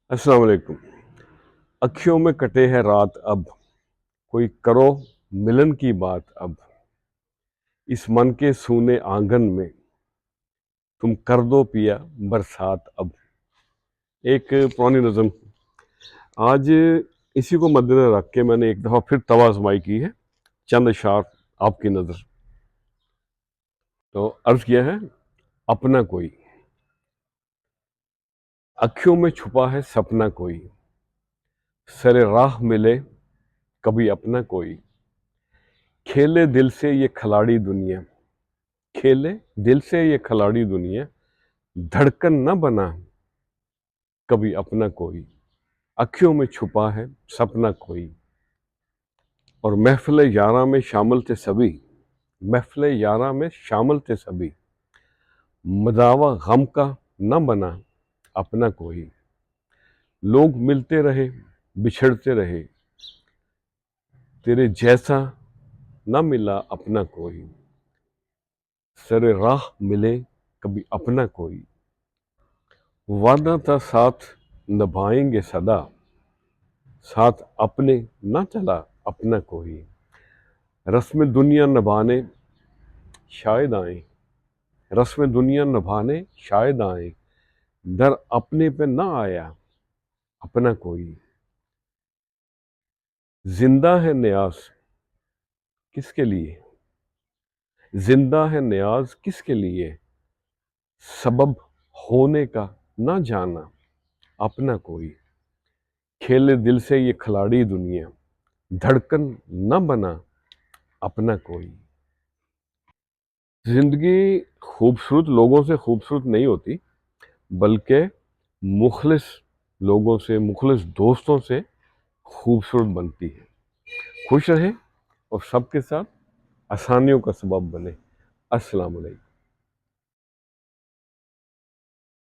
السلام علیکم۔ اکھیوں میں کٹے ہے رات اب، کوئی کرو ملن کی بات اب، اس من کے سونے آنگن میں تم کر دو پیا برسات اب۔ ایک پرانی نظم۔ آج اسی کو مد نظر رکھ کے میں نے ایک دفعہ پھر طوع آزمائی کی ہے، چند اشعار آپ کی نظر۔ تو عرض کیا ہے، اپنا کوئی اکھیوں میں چھپا ہے سپنا کوئی، سر راہ ملے کبھی اپنا کوئی، کھیلے دل سے یہ کھلاڑی دنیا، کھیلے دل سے یہ کھلاڑی دنیا، دھڑکن نہ بنا کبھی اپنا کوئی، اکھیوں میں چھپا ہے سپنا کوئی۔ اور محفل یاراں میں شامل تھے سبھی، محفل یاراں میں شامل تھے سبھی، مداوا غم کا نہ بنا اپنا کوئی، لوگ ملتے رہے بچھڑتے رہے، تیرے جیسا نہ ملا اپنا کوئی، سر راہ ملے کبھی اپنا کوئی، وعدہ تھا ساتھ نبھائیں گے صدا، ساتھ اپنے نہ چلا اپنا کوئی، رسم دنیا نبھانے شاید آئیں، رسم دنیا نبھانے شاید آئیں، در اپنے پہ نہ آیا اپنا کوئی، زندہ ہے نیاز کس کے لیے، زندہ ہے نیاز کس کے لیے، سبب ہونے کا نہ جانا اپنا کوئی، کھیلے دل سے یہ کھلاڑی دنیا، دھڑکن نہ بنا اپنا کوئی۔ زندگی خوبصورت لوگوں سے خوبصورت نہیں ہوتی، بلکہ مخلص لوگوں سے، مخلص دوستوں سے خوبصورت بنتی ہے۔ خوش رہیں اور سب کے ساتھ آسانیوں کا سبب بنے۔ السلام علیکم۔